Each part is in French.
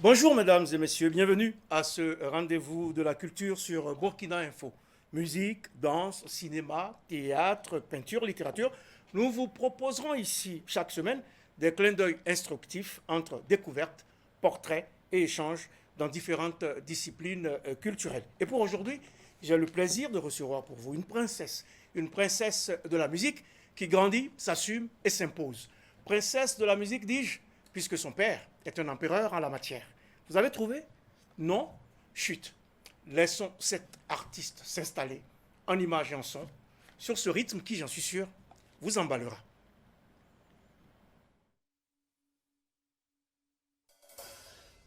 Bonjour mesdames et messieurs, bienvenue à ce rendez-vous de la culture sur Burkina Info. Musique, danse, cinéma, théâtre, peinture, littérature. Nous vous proposerons ici chaque semaine des clins d'œil instructifs entre découvertes, portraits et échanges dans différentes disciplines culturelles. Et pour aujourd'hui, j'ai le plaisir de recevoir pour vous une princesse de la musique qui grandit, s'assume et s'impose. Princesse de la musique, dis-je, puisque son père est un empereur en la matière. Vous avez trouvé? Non? Chut. Laissons cet artiste s'installer en image et en son sur ce rythme qui, j'en suis sûr, vous emballera.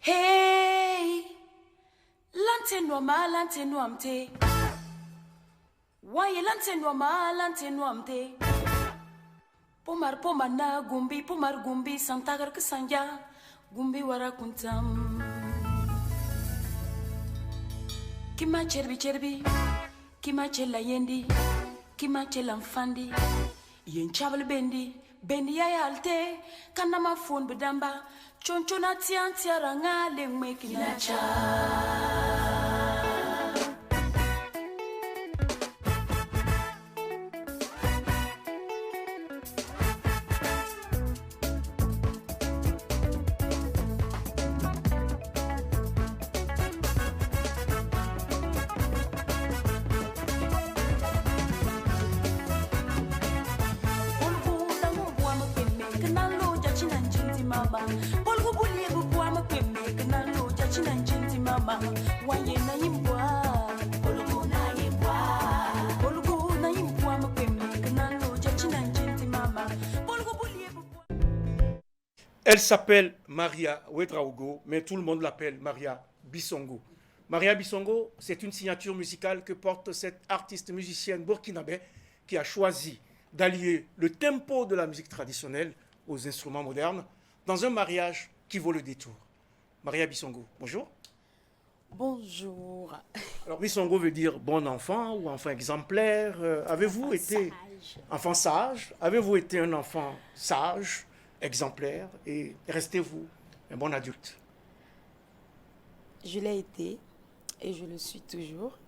Hey, lante noama, lante noamte. Waye lante noama, lante noamte. Pomar pomana gumbi santagar kesanja gumbi warakuntam. Kima cherbi, kima chela yendi, kima chela mfandi. Yen chabal bendi ya yalte, kanama fon bedamba, chonchona tiara ngale mwekinacha. Elle s'appelle Maria Ouedraogo, mais tout le monde l'appelle Maria Bissongo. Maria Bissongo, c'est une signature musicale que porte cette artiste musicienne burkinabé qui a choisi d'allier le tempo de la musique traditionnelle aux instruments modernes dans un mariage qui vaut le détour. Maria Bissongo, bonjour. Bonjour. Alors Bissongo veut dire bon enfant ou enfant exemplaire. Avez-vous été enfant sage? Avez-vous été un enfant sage, exemplaire, et restez-vous un bon adulte? Je l'ai été et je le suis toujours,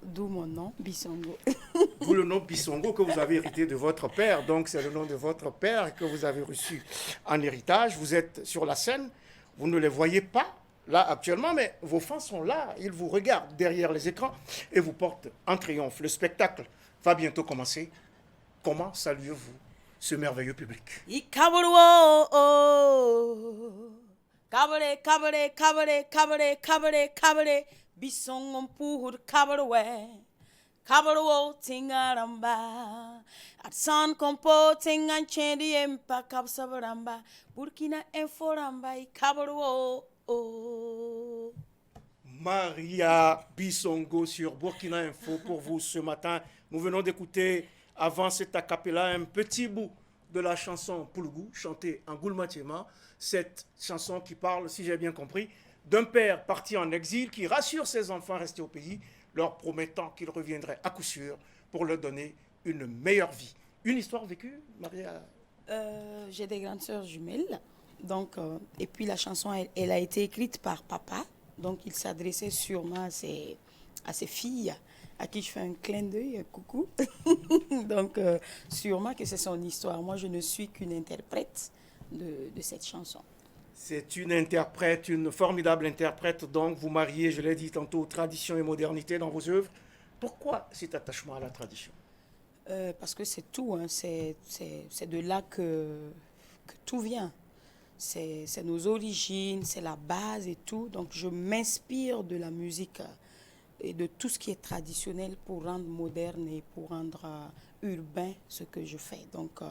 d'où mon nom, Bissongo. D'où le nom Bissongo que vous avez hérité de votre père, donc c'est le nom de votre père que vous avez reçu en héritage. Vous êtes sur la scène, vous ne les voyez pas là actuellement, mais vos fans sont là, ils vous regardent derrière les écrans et vous portent en triomphe. Le spectacle va bientôt commencer. Comment saluez-vous ce merveilleux public? Kabare, bisong puhur kabarwe. Kabaro tingaramba. At san kompo tingan chendi empa kabsabaramba. Burkina inforamba kabaro. Maria Bissongo sur Burkina Info pour vous ce matin. Nous venons d'écouter avant cet a cappella un petit bout de la chanson Poulgou, chantée en Goulmatiema. Cette chanson qui parle, si j'ai bien compris, d'un père parti en exil qui rassure ses enfants restés au pays, leur promettant qu'il reviendrait à coup sûr pour leur donner une meilleure vie. Une histoire vécue, Maria? J'ai des grandes sœurs jumelles. Donc, et puis la chanson, elle a été écrite par papa. Donc, il s'adressait sûrement à ses filles, à qui je fais un clin d'œil, coucou. Donc, sûrement que c'est son histoire. Moi, je ne suis qu'une interprète de cette chanson. C'est une interprète, une formidable interprète. Donc, vous mariez, je l'ai dit tantôt, tradition et modernité dans vos œuvres. Pourquoi cet attachement à la tradition? Parce que c'est tout. Hein. C'est de là que tout vient. C'est nos origines, c'est la base et tout. Donc, je m'inspire de la musique et de tout ce qui est traditionnel pour rendre moderne et pour rendre urbain ce que je fais. Donc,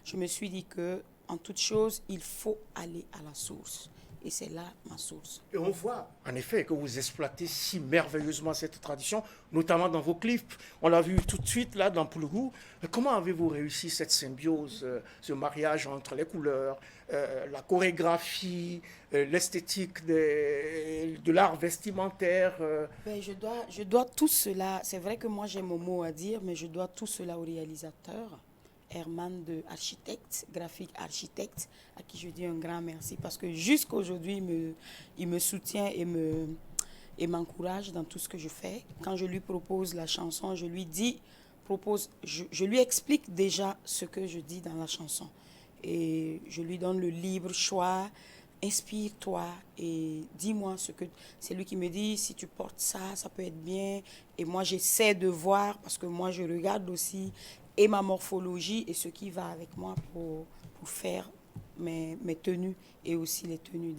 je me suis dit que en toute chose, il faut aller à la source. Et c'est là ma source. Et on voit en effet que vous exploitez si merveilleusement cette tradition, notamment dans vos clips. On l'a vu tout de suite là dans Poulgou. Comment avez-vous réussi cette symbiose, ce mariage entre les couleurs, la chorégraphie, l'esthétique de l'art vestimentaire? Ben, je dois tout cela. C'est vrai que moi j'ai mon mot à dire, mais je dois tout cela au réalisateur Herman de Architecte, graphique architecte, à qui je dis un grand merci parce que jusqu'à aujourd'hui, il me soutient et m'encourage dans tout ce que je fais. Quand je lui propose la chanson, je lui dis, je lui explique déjà ce que je dis dans la chanson. Et je lui donne le libre choix, inspire-toi et dis-moi ce que... C'est lui qui me dit, si tu portes ça, ça peut être bien. Et moi, j'essaie de voir, parce que moi, je regarde aussi et ma morphologie et ce qui va avec moi pour faire mes tenues et aussi les tenues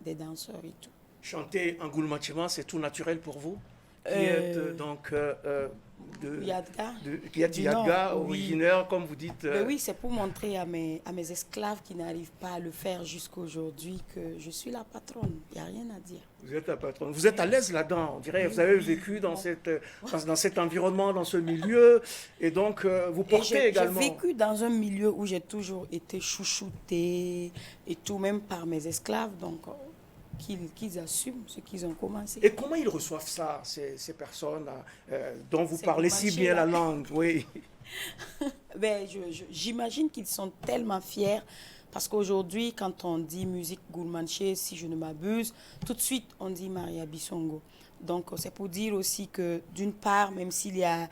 des danseurs et tout. Chanter en Goulmachima, c'est tout naturel pour vous? Qui Euh, êtes donc Yadga, qui êtes du Yadga, Nord, oui. originaire, comme vous dites. Ben oui, c'est pour montrer à mes esclaves qui n'arrivent pas à le faire jusqu'à aujourd'hui que je suis la patronne. Il n'y a rien à dire. Vous êtes la patronne. Vous êtes à l'aise là-dedans, on dirait. Vous avez vécu dans, dans cet environnement, dans ce milieu. Et donc, vous portez également. J'ai vécu dans un milieu où j'ai toujours été chouchoutée et tout, même par mes esclaves. Donc, qu'ils assument ce qu'ils ont commencé. Et comment ils reçoivent ça, ces personnes dont vous parlez si bien la langue? Oui. Ben, j'imagine qu'ils sont tellement fiers parce qu'aujourd'hui, quand on dit musique gourmanché, si je ne m'abuse, tout de suite, on dit Maria Bissongo. Donc, c'est pour dire aussi que, d'une part, même s'il y a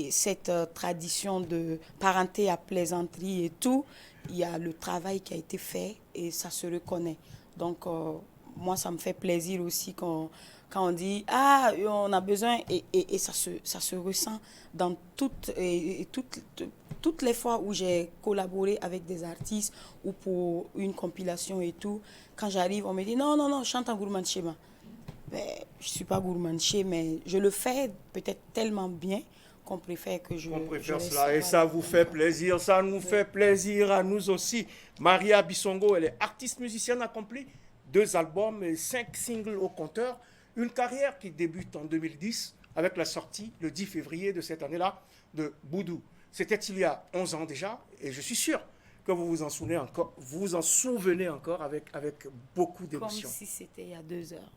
cette tradition de parenté à plaisanterie et tout, il y a le travail qui a été fait et ça se reconnaît. Donc, moi, ça me fait plaisir aussi quand on dit « Ah, on a besoin » et ça se ressent dans toutes les fois où j'ai collaboré avec des artistes ou pour une compilation et tout. Quand j'arrive, on me dit « Non, non, non, chante en gourmanché. » Ben, je ne suis pas gourmanché, mais je le fais peut-être tellement bien qu'on préfère que je... On préfère cela et ça vous fait plaisir, ça nous fait plaisir à nous aussi. Maria Bissongo, elle est artiste musicienne accomplie, 2 albums et 5 singles au compteur. Une carrière qui débute en 2010 avec la sortie, le 10 février de cette année-là, de Boudou. C'était il y a 11 ans déjà et je suis sûr que vous vous en souvenez encore avec beaucoup d'émotion. Comme si c'était il y a 2 heures.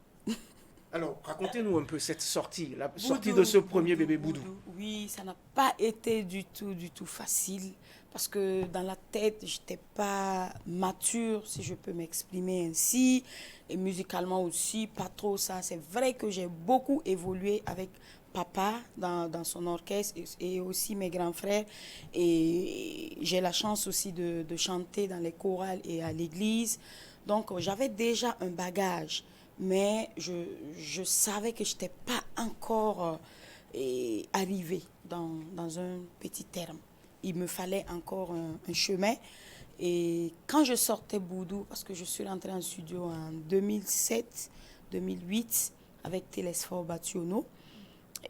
Alors, racontez-nous un peu cette sortie, la sortie de ce premier bébé Boudou. Oui, ça n'a pas été du tout facile parce que dans la tête, je n'étais pas mature, si je peux m'exprimer ainsi, et musicalement aussi, pas trop ça. C'est vrai que j'ai beaucoup évolué avec papa dans son orchestre et aussi mes grands frères. Et j'ai la chance aussi de chanter dans les chorales et à l'église. Donc, j'avais déjà un bagage. Mais je savais que je n'étais pas encore arrivée dans un petit terme. Il me fallait encore un chemin. Et quand je sortais Boudou, parce que je suis rentrée en studio en 2007-2008 avec Télésphore Bationo,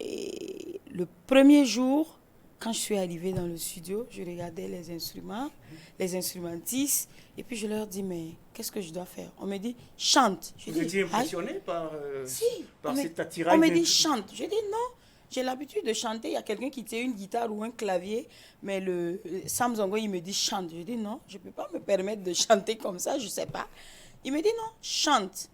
et le premier jour, quand je suis arrivée dans le studio, je regardais les instruments, les instrumentistes, et puis je leur dis, mais qu'est-ce que je dois faire? On me dit, chante. Vous étiez impressionné par cet attirail? On me dit, chante. Je dis, non, j'ai l'habitude de chanter. Il y a quelqu'un qui tient une guitare ou un clavier, mais le Sam Zongo, il me dit, chante. Je dis, non, je ne peux pas me permettre de chanter comme ça, je ne sais pas. Il me dit, non, chante.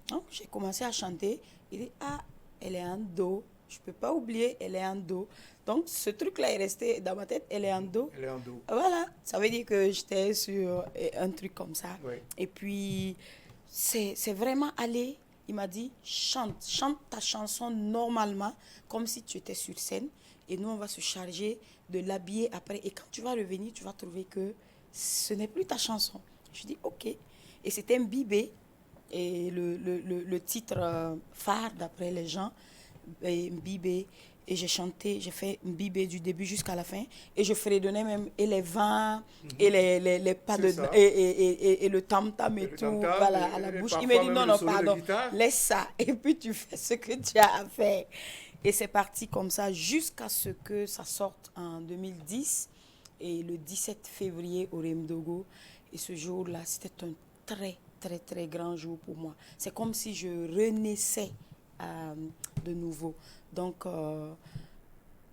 Donc, j'ai commencé à chanter. Il dit, ah, elle est en do. Je ne peux pas oublier, elle est en do. Donc, ce truc-là est resté dans ma tête, elle est en do. Elle est en do. Voilà, ça veut dire que j'étais sur un truc comme ça. Oui. Et puis, c'est vraiment allé. Il m'a dit, chante ta chanson normalement, comme si tu étais sur scène. Et nous, on va se charger de l'habiller après. Et quand tu vas revenir, tu vas trouver que ce n'est plus ta chanson. Je dis, OK. Et c'était Mbibé, et le titre phare d'après les gens, Mbibé. Et j'ai chanté, j'ai fait Mbibé du début jusqu'à la fin. Et je fredonnais même et les vents, et les pas de... Et le tam-tam et tout, voilà, à la bouche. Il me dit, non, pardon, laisse ça. Et puis tu fais ce que tu as à faire. Et c'est parti comme ça jusqu'à ce que ça sorte en 2010. Et le 17 février au Remdogo. Et ce jour-là, c'était un très, très, très grand jour pour moi. C'est comme si je renaissais de nouveau. Donc,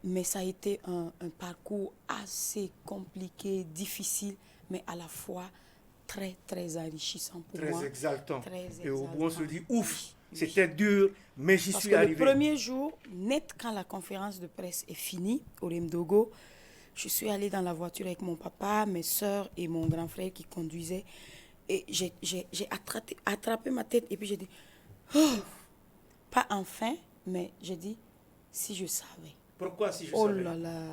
mais ça a été un parcours assez compliqué, difficile, mais à la fois très, très enrichissant pour moi. Très exaltant. Et au bout, on se dit, ouf, oui. C'était dur, mais j'y suis arrivé. Le premier jour, net quand la conférence de presse est finie, au Remdogo, je suis allée dans la voiture avec mon papa, mes soeurs et mon grand frère qui conduisait. Et j'ai attrapé ma tête et puis j'ai dit, pas enfin, mais j'ai dit, si je savais. Pourquoi si je Oh savais? là là.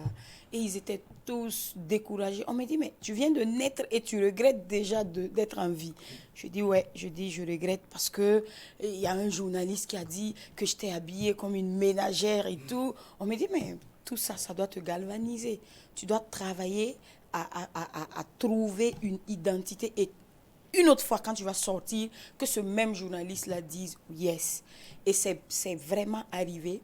Et ils étaient tous découragés. On m'a dit, mais tu viens de naître et tu regrettes déjà d'être en vie. Je dis, ouais, je regrette parce que il y a un journaliste qui a dit que j'étais habillée comme une ménagère et tout. On m'a dit, mais tout ça, ça doit te galvaniser. Tu dois travailler à trouver une identité et une autre fois, quand tu vas sortir, que ce même journaliste la dise yes. Et c'est vraiment arrivé.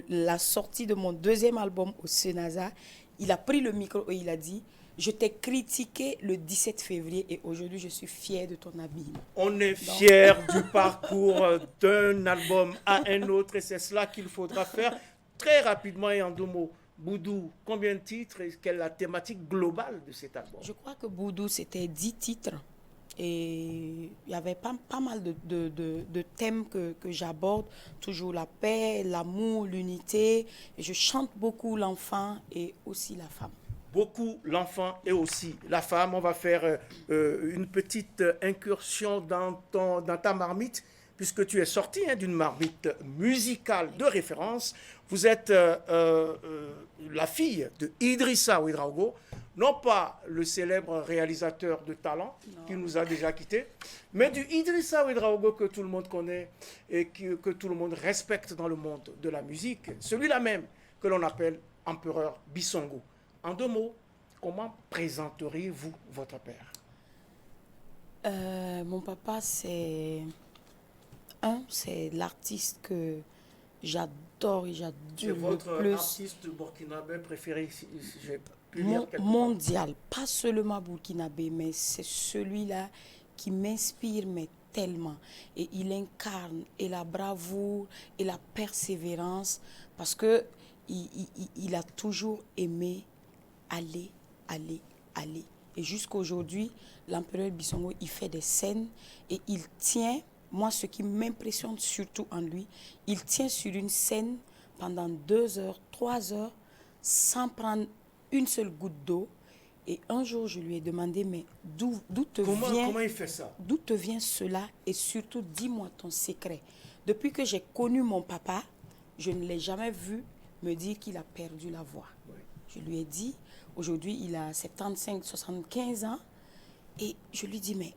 La sortie de mon deuxième album au Senasa, il a pris le micro et il a dit, je t'ai critiqué le 17 février et aujourd'hui je suis fière de ton habillement. On est fier du parcours d'un album à un autre et c'est cela qu'il faudra faire très rapidement et en 2 mots. Boudou, combien de titres et quelle est la thématique globale de cet album? Je crois que Boudou, c'était 10 titres. Et il y avait pas mal de thèmes que j'aborde. Toujours la paix, l'amour, l'unité. Et je chante beaucoup l'enfant et aussi la femme. Beaucoup l'enfant et aussi la femme. On va faire une petite incursion dans ta marmite, puisque tu es sorti d'une marmite musicale de référence. Vous êtes la fille de Idrissa Ouedraogo, non pas le célèbre réalisateur de talent qui nous a déjà quittés, mais du Idrissa Ouedraogo que tout le monde connaît et que tout le monde respecte dans le monde de la musique, celui-là même que l'on appelle Empereur Bissongo. En 2 mots, comment présenteriez-vous votre père? Mon papa, c'est l'artiste que j'adore et C'est j'adore le votre plus. artiste burkinabé préféré, si j'ai pu lire quelque part. Mondial, pas seulement burkinabé, mais c'est celui-là qui m'inspire, mais tellement. Et il incarne et la bravoure et la persévérance parce que il a toujours aimé aller, aller, aller. Et jusqu'à aujourd'hui, l'empereur Bissongo, il fait des scènes et il tient, moi ce qui m'impressionne surtout en lui, il tient sur une scène pendant 2 heures, 3 heures, sans prendre une seule goutte d'eau. Et un jour, je lui ai demandé, mais d'où Comment il fait ça? d'où te vient cela? Et surtout, dis-moi ton secret. Depuis que j'ai connu mon papa, je ne l'ai jamais vu me dire qu'il a perdu la voix. Oui. Je lui ai dit, aujourd'hui, il a 75, 75 ans. Et je lui dis, mais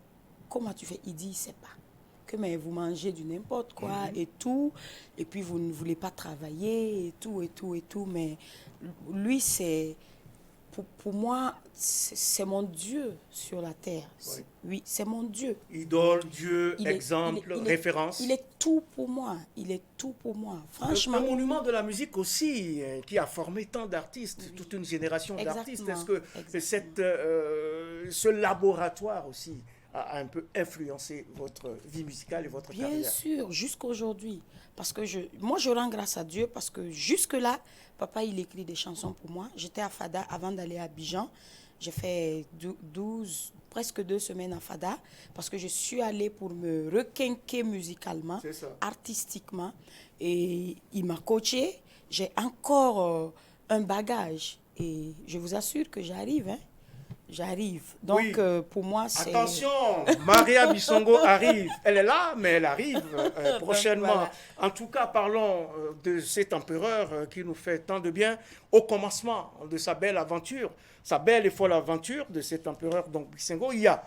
comment tu fais? Il dit, il ne sait pas. Que mais vous mangez du n'importe quoi et tout. Et puis, vous ne voulez pas travailler et tout, et tout, et tout. Mais lui, c'est... Pour moi, c'est mon Dieu sur la terre. Oui. Oui, c'est mon Dieu. Idole, Dieu, Il est- exemple, il est- référence. Il est tout pour moi. Il est tout pour moi. Un Franchement. monument de la musique aussi, qui a formé tant d'artistes, toute une génération d'artistes. Est-ce que ce laboratoire aussi a un peu influencé votre vie musicale et votre Bien carrière? sûr, jusqu'à aujourd'hui. Parce que moi, je rends grâce à Dieu parce que jusque-là, papa, il écrit des chansons pour moi. J'étais à Fada avant d'aller à Abidjan. J'ai fait 12, presque 2 semaines à Fada parce que je suis allée pour me requinquer musicalement, C'est ça. artistiquement. Et il m'a coaché. J'ai encore un bagage. Et je vous assure que j'arrive, hein. J'arrive. Donc, Oui. pour moi, c'est... Attention, Maria Bissongo arrive. Elle est là, mais elle arrive prochainement. Voilà. En tout cas, parlons de cet empereur qui nous fait tant de bien au commencement de sa belle aventure, sa belle et folle aventure de cet empereur donc Bissongo. Il y a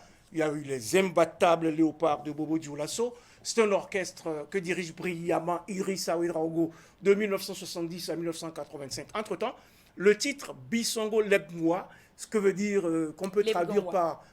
eu les imbattables léopards de Bobo Dioulasso. C'est un orchestre que dirige brillamment Idrissa Ouedraogo de 1970 à 1985. Entre-temps, le titre Bissongo Lebmoa, ce que veut dire qu'on peut traduire par...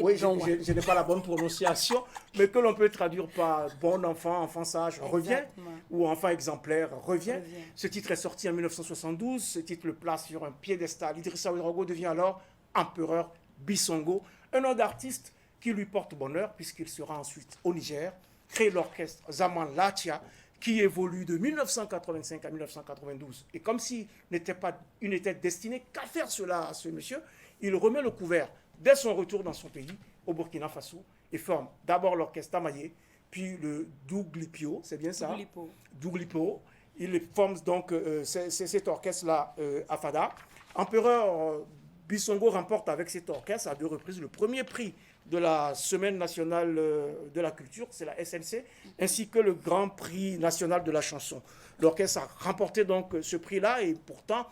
Oui, je n'ai pas la bonne prononciation, mais que l'on peut traduire par bon enfant, enfant sage, revient, Exactement. ou enfant exemplaire, revient. Revient. Ce titre est sorti en 1972, ce titre le place sur un piédestal. Idrissa Ouedraogo devient alors empereur Bissongo, un nom d'artiste qui lui porte bonheur, puisqu'il sera ensuite au Niger, crée l'orchestre Zaman Latia, qui évolue de 1985 à 1992. Et comme s'il n'était destiné qu'à faire cela à ce monsieur, il remet le couvert dès son retour dans son pays, au Burkina Faso, et forme d'abord l'orchestre Tamaye, puis le Douglipio, c'est bien ça? Douglipo. Douglipo. Il forme donc cet orchestre-là à Fada. Empereur Bissongo remporte avec cet orchestre à 2 reprises le premier prix de la Semaine nationale de la culture, c'est la SNC, ainsi que le Grand Prix national de la chanson. L'orchestre a remporté donc ce prix-là et pourtant,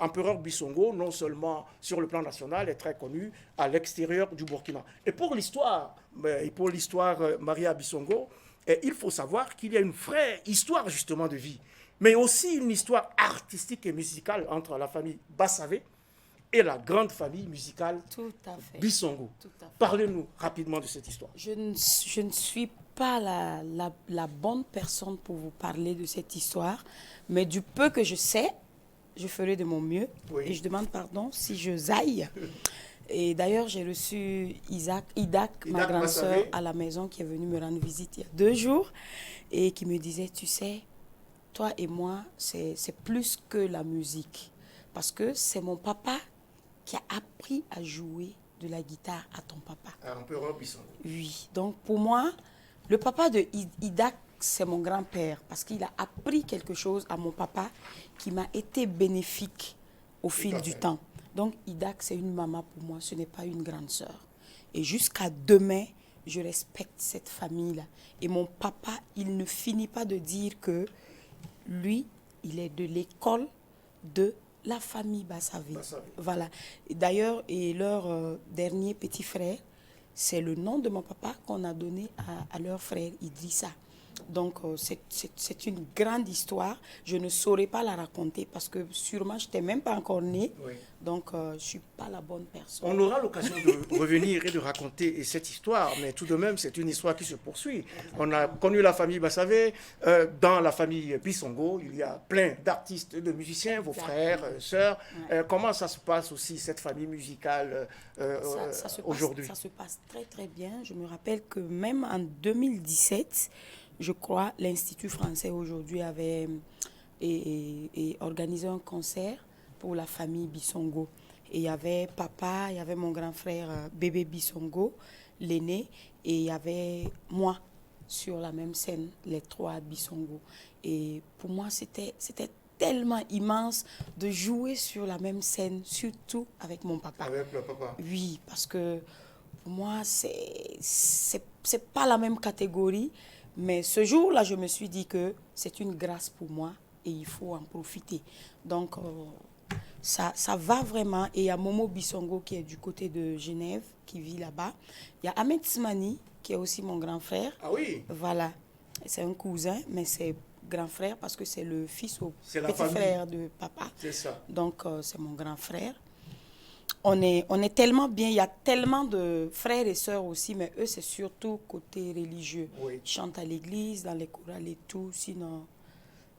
Empereur Bissongo, non seulement sur le plan national, est très connu à l'extérieur du Burkina. Et pour l'histoire, Maria Bissongo, il faut savoir qu'il y a une vraie histoire justement de vie, mais aussi une histoire artistique et musicale entre la famille Bassavé et la grande famille musicale Bissongo. Parlez-nous rapidement de cette histoire. Je ne suis pas la bonne personne pour vous parler de cette histoire, mais du peu que je sais, je ferai de mon mieux. Oui. Et je demande pardon si je zaille. Et d'ailleurs, j'ai reçu Idak, ma grande sœur, à la maison, qui est venue me rendre visite il y a 2 jours et qui me disait, tu sais, toi et moi, c'est plus que la musique. Parce que c'est mon papa qui a appris à jouer de la guitare à ton papa. Empereur Bissongo. Oui. Donc, pour moi, le papa de Idak, c'est mon grand-père. Parce qu'il a appris quelque chose à mon papa qui m'a été bénéfique au fil du temps. Donc, Idak, c'est une maman pour moi. Ce n'est pas une grande sœur. Et jusqu'à demain, je respecte cette famille-là. Et mon papa, il ne finit pas de dire que lui, il est de l'école de la famille Bassavé. Voilà. D'ailleurs, et leur dernier petit frère, c'est le nom de mon papa qu'on a donné à leur frère Idrissa. Donc, c'est une grande histoire. Je ne saurais pas la raconter parce que sûrement, je n'étais même pas encore née. Oui. Donc, je ne suis pas la bonne personne. On aura l'occasion de revenir et de raconter cette histoire, mais tout de même, c'est une histoire qui se poursuit. On a connu la famille Bassavé. Dans la famille Bissongo, il y a plein d'artistes, de musiciens, vos frères, sœurs. Ouais. Comment ça se passe aussi, cette famille musicale aujourd'hui? Ça se passe très, très bien. Je me rappelle que même en 2017, je crois, l'Institut français aujourd'hui avait organisé un concert pour la famille Bissongo. Et il y avait papa, il y avait mon grand frère bébé Bissongo, l'aîné, et il y avait moi sur la même scène, les 3 Bissongo. Et pour moi, c'était tellement immense de jouer sur la même scène, surtout avec mon papa. Avec le papa. Oui, parce que pour moi, c'est pas la même catégorie. Mais ce jour-là, je me suis dit que c'est une grâce pour moi et il faut en profiter. Donc, ça va vraiment. Et il y a Momo Bissongo qui est du côté de Genève, qui vit là-bas. Il y a Ahmed Smani, qui est aussi mon grand frère. Ah oui? Voilà. C'est un cousin, mais c'est grand frère parce que c'est le fils au petit frère de papa. C'est ça. Donc, c'est mon grand frère. On est tellement bien, il y a tellement de frères et sœurs aussi, mais eux, c'est surtout côté religieux. Oui. Ils chantent à l'église, dans les chorales et tout, sinon,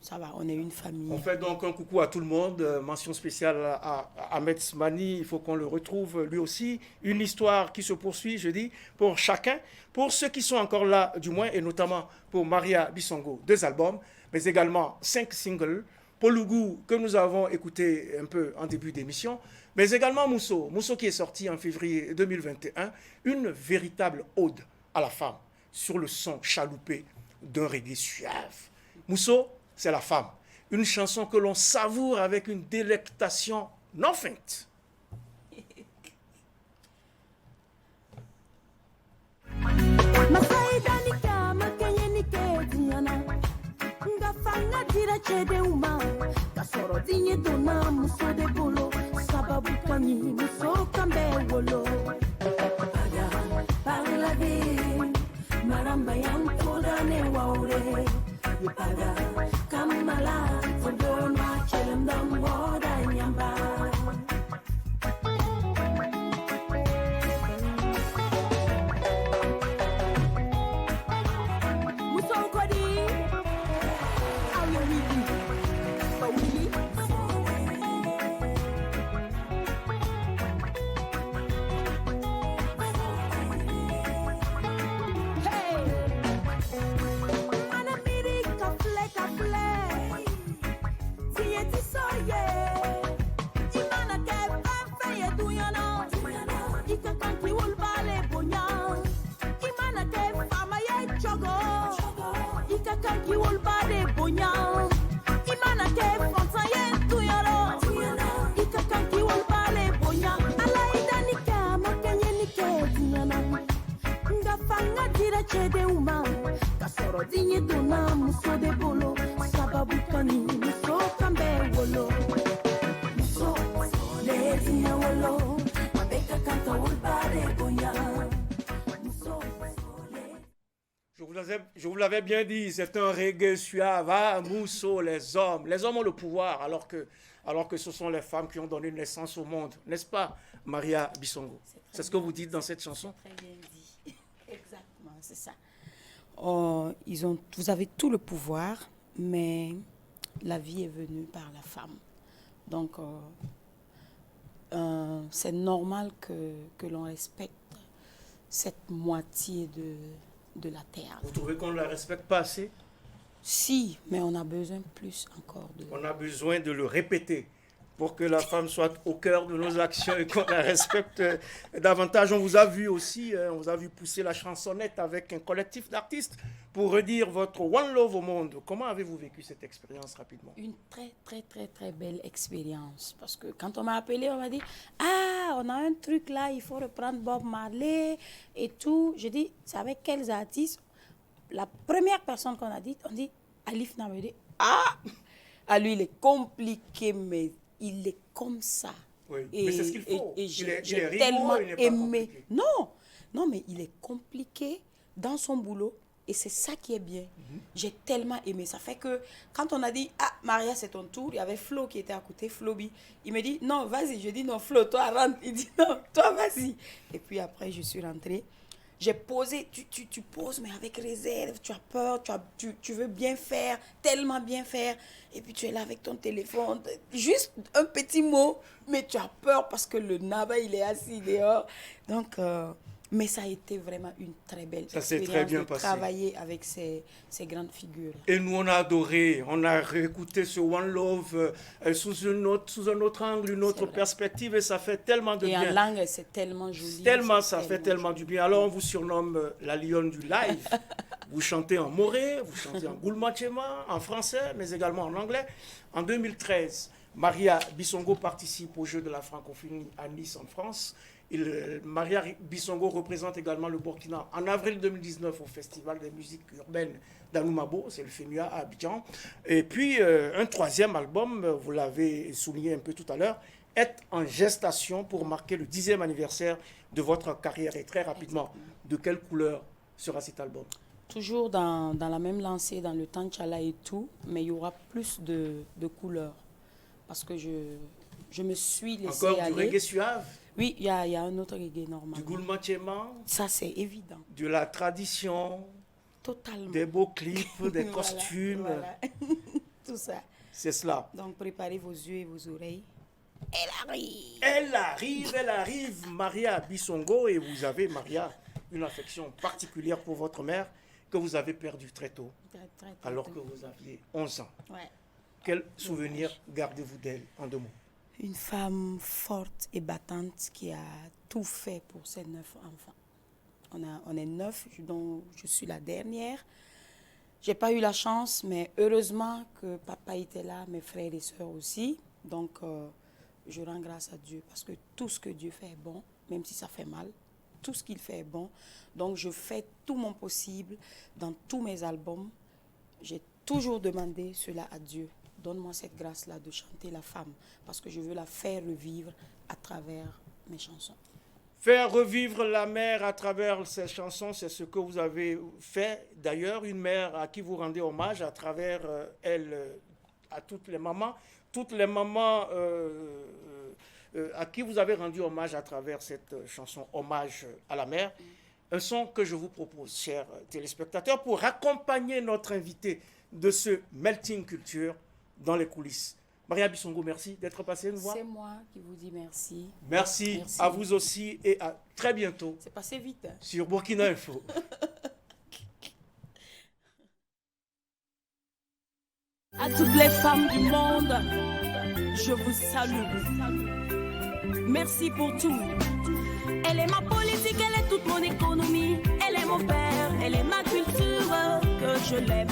ça va, on est une famille. On fait donc un coucou à tout le monde, mention spéciale à Ahmed Smani, il faut qu'on le retrouve lui aussi. Une histoire qui se poursuit, je dis, pour chacun, pour ceux qui sont encore là, du moins, et notamment pour Maria Bissongo, 2 albums, mais également 5 singles, Polougou, que nous avons écouté un peu en début d'émission, mais également Mousso qui est sorti en février 2021, une véritable ode à la femme sur le son chaloupé d'un reggae suave. Mousso, c'est la femme. Une chanson que l'on savoure avec une délectation non feinte. Ngafanga dira chede uma kasoro dinye dona muso de bolo sababu kanyi muso kambe wolo ada par la vie maramba yam koda ne waure ada kamala fodo na chelendam woda nyamba Imana ke fonsa ye tuyoro ikaka ki zinye dona muso de bolo sababu kani muso kambe wolo muso le zinye wolo mabeka kanta ulbare goya muso Je vous l'avais bien dit, c'est un reggae suave, ah, Mousso, les hommes. Les hommes ont le pouvoir, alors que ce sont les femmes qui ont donné naissance au monde. N'est-ce pas, Maria Bissongo? C'est ce que vous dites dans cette chanson? Très bien dit. Exactement, c'est ça. Vous avez tout le pouvoir, mais la vie est venue par la femme. Donc, c'est normal que l'on respecte cette moitié de la terre. Vous trouvez qu'on ne la respecte pas assez? Si, mais on a besoin plus encore de... On a besoin de le répéter pour que la femme soit au cœur de nos actions et qu'on la respecte davantage. On vous a vu aussi, on vous a vu pousser la chansonnette avec un collectif d'artistes pour redire votre One Love au monde. Comment avez-vous vécu cette expérience rapidement? Une très, très, très, très belle expérience. Parce que quand on m'a appelé, on m'a dit « Ah, on a un truc là, il faut reprendre Bob Marley et tout. » J'ai dit « C'est avec quels artistes ?» La première personne qu'on a dit, on dit « Alif Namede. » Ah, à lui, il est compliqué, mais il est comme ça. Oui, mais c'est ce qu'il faut. Et il est j'ai rigoureux, tellement il n'est pas aimé. compliqué. Non, mais il est compliqué dans son boulot. Et c'est ça qui est bien. J'ai tellement aimé. Ça fait que quand on a dit, ah, Maria, c'est ton tour, il y avait Flo qui était à côté, Floby. Il me dit, non, vas-y. Je dis, non, Flo, toi, rentre. Il dit, non, toi, vas-y. Et puis après, je suis rentrée. J'ai posé, tu poses, mais avec réserve, tu as peur, tu veux bien faire, tellement bien faire. Et puis tu es là avec ton téléphone, juste un petit mot, mais tu as peur parce que le Naba, il est assis dehors. Donc, mais ça a été vraiment une très belle expérience très bien de passé. travailler avec ces grandes figures. Et nous, on a adoré, on a réécouté ce One Love sous un autre angle, une autre perspective, et ça fait tellement de bien. Et en langue, c'est tellement joli. Ça fait tellement du bien. Alors, on vous surnomme la lionne du live. Vous chantez en moré, vous chantez en goulmachema, en français, mais également en anglais. En 2013, Maria Bissongo participe aux Jeux de la francophonie à Nice, en France. Maria Bissongo représente également le Burkina en avril 2019 au Festival des musiques urbaines d'Anoumabo, c'est le FEMUA à Abidjan. Et puis, un troisième album, vous l'avez souligné un peu tout à l'heure, est en gestation pour marquer le 10e anniversaire de votre carrière. Et très rapidement, de quelle couleur sera cet album? Toujours dans la même lancée, dans le Tanchala et tout, mais il y aura plus de couleurs. Parce que je me suis laissée Encore aller. Du reggae suave? Oui, il y a un autre reggae normal. Du goulmachema? Ça, c'est évident. De la tradition? Totalement. Des beaux clips, des costumes? Voilà. Tout ça. C'est cela. Donc, préparez vos yeux et vos oreilles. Elle arrive, Maria Bissongo, et vous avez, Maria, une affection particulière pour votre mère que vous avez perdue très tôt, Très alors tôt. que vous aviez 11 ans. Ouais. Quel souvenir gardez-vous d'elle, en 2 mots? Une femme forte et battante qui a tout fait pour ses 9 enfants. On est 9, dont je suis la dernière. J'ai pas eu la chance, mais heureusement que papa était là, mes frères et sœurs aussi. Donc, je rends grâce à Dieu parce que tout ce que Dieu fait est bon, même si ça fait mal. Tout ce qu'il fait est bon. Donc, je fais tout mon possible dans tous mes albums. J'ai toujours demandé cela à Dieu. Donne-moi cette grâce-là de chanter la femme parce que je veux la faire revivre à travers mes chansons. Faire revivre la mère à travers ces chansons, c'est ce que vous avez fait. D'ailleurs, une mère à qui vous rendez hommage à travers elle, à toutes les mamans à qui vous avez rendu hommage à travers cette chanson Hommage à la mère. Un son que je vous propose, chers téléspectateurs, pour accompagner notre invité de ce Melting Culture dans les coulisses. Maria Bissongo, merci d'être passée nous voir. C'est moi qui vous dis merci. Merci à vous aussi et à très bientôt. C'est passé vite. Hein? Sur Burkina Info. À toutes les femmes du monde, je vous salue. Merci pour tout. Elle est ma politique, elle est toute mon économie. Elle est mon père, elle est ma culture. Que je l'aime,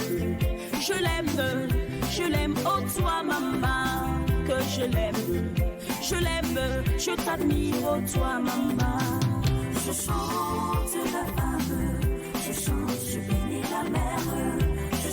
je l'aime, je l'aime. Oh toi maman, que je l'aime, je t'admire. Oh toi maman. Je chante la femme, je chante, je bénis la mère.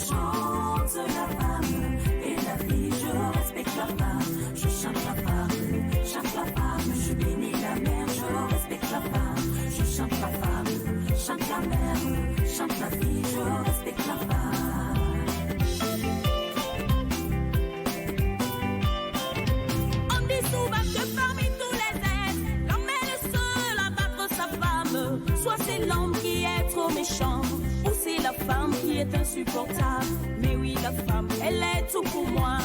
c'est l'homme qui est trop méchant, ou c'est la femme qui est insupportable. Mais oui, la femme, elle est tout pour moi.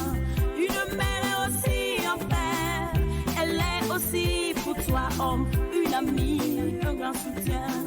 Une mère est aussi un père, elle est aussi pour toi, homme, une amie, un grand soutien.